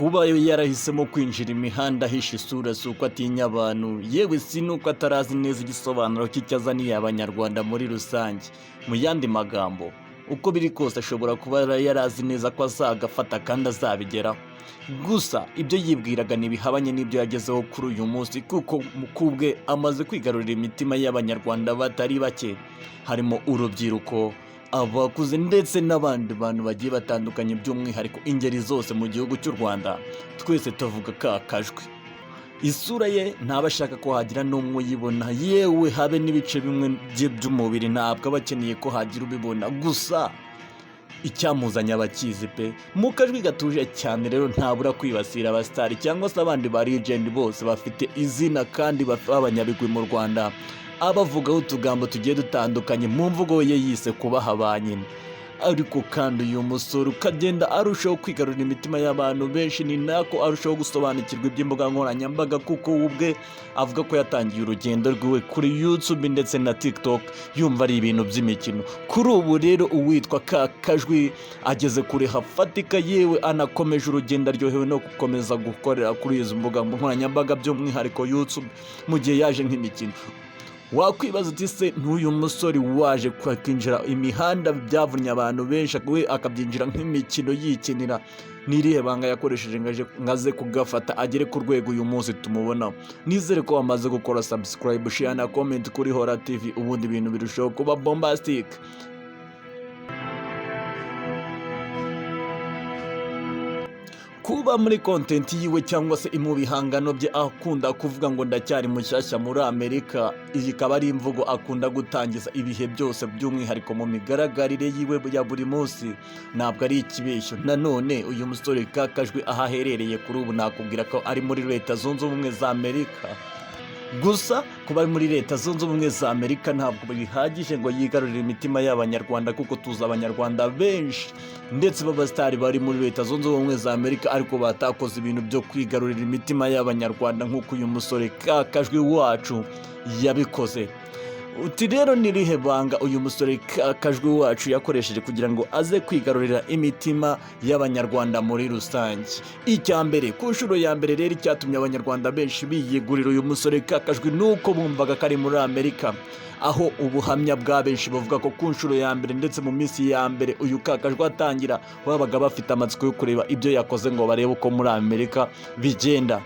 kuba yarahisemo kwinjira imihanda ahisha isura si uko atinya abantu, yewe si nuko atarazi neza igisobanuro cy'icyo azaniye abanyarwanda muri rusange. Mu yandi magambo, uko biri kose ashobora kuba yarazi neza ko azagafata kandi azabigeraho. Gusa ibyo yibwiraga ntibihabanye n'ibyo yagezeho kuri uyu munsi, kuko kubwe amaze kwigarurira imitima y'abanyarwanda batari bake, harimo urubyiruko, abakuze ndetse n'abandi bantu bagiye batandukanye, by'umwihariko ingeri zose mu gihugu cy'u Rwanda. Twese tuvuga kakajwe. Isura ye ntaba ashaka ko hagira n'umwe uyibona, yewe habe n'ibice bimwe bye by'umubiri ntabwo aba akeneye ko hagira ubibona. Gusa icyamuzanye abakizi pe, mu kajwi gatuje cyane rero ntabura kwibasira abasitari cyangwa se abandi ba legend bose bafite izina kandi b'abanyabigwi mu Rwanda, abavugaho utugambo tugiye dutandukanye mu mvugo ye yise kubaha ba nyina. Ariko kandi uyu musore ukagenda arushaho kwigarurira imitima y'abantu benshi, ni nako arushaho gusobanukirwa iby'imbuga nkoranyambaga, kuko we ubwe avuga ko yatangiye urugendo rwiwe kuri YouTube ndetse na TikTok yumva ari ibintu by'imikino. Kuri ubu rero uwitwa Kakajwi ageze kure hafatika, yewe anakomeje urugendo aryohewe no gukomeza gukorera kuri izo mbuga nkoranyambaga, by'umwihariko YouTube, mu gihe yaje nk'imikino. Wakwibaza uti se n'uyu musore waje kwinjira imihanda byavunnye abantu benshi, we akabyinjira nk'imikino yikinira, n'irihe banga yakoresheje ngaze kugafata agere ku rwego uyu munsi tumubona? Nizere ko wamaze gukora subscribe, share na comment kuri Hora TV, ubundi ibintu birushaho kuba bombastic. Kuba muri content yiwe cyangwa se mu bihangano bye akunda kuvuga ngo ndacyari mushyashya muri Amerika, iyi ikaba ari imvugo akunda gutangiza ibihe byose, by'umwihariko mu migaragarire yiwe ya buri munsi. Ntabwo ari ikibeshyo. Nanone uyu musore Kakajwi aho aherereye kuri ubu nakubwira ko ari muri Leta Zunze Ubumwe za Amerika. Gusa kuba ari muri Leta Zunze Ubumwe za Amerika ntabwo bihagije ngo yigarurire imitima y'abanyarwanda, kuko tuzi abanyarwanda benshi ndetse b'abasitari bari muri Leta Zunze Ubumwe za Amerika ariko batakoze ibintu byo kwigarurira imitima y'abanyarwanda nk'uko uyu musore Kakajwi wacu yabikoze. Uti rero n'irihe banga uyu musore Kakajwi wacu yakoresheje kugira ngo aze kwigarurira imitima y'abanyarwanda muri rusange? Icya mbere, ku nshuro ya mbere rero icyatumye abanyarwanda benshi biyegurira uyu musore Kakajwi nuko bumvaga ko ari muri Amerika, aho ubuhamya bwa benshi bavuga ko ku nshuro ya mbere ndetse mu minsi ya mbere uyu Kakajwi atangira, babaga bafite amatsiko yo kureba ibyo yakoze ngo barebe uko muri Amerika bigenda.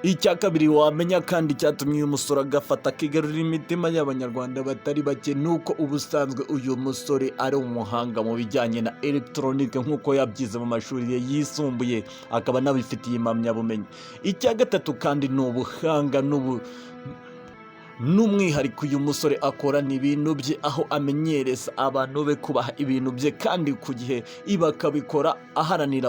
Icya kabiri wamenya kandi cyatumye uyu musore agafata akigarurira imitima y'abanyarwanda batari bake, nuko ubusanzwe uyu musore ari umuhanga mu bijyanye na electronique nk'uko yabyize mu mashuri ye yisumbuye, akaba anabifitiye impamyabumenyi. Icya gatatu kandi ni ubuhanga n'umwihariko uyu musore akorana ibintu bye, aho amenyereza abantu be kubaha ibintu bye kandi ku gihe, ibi akabikora aharanira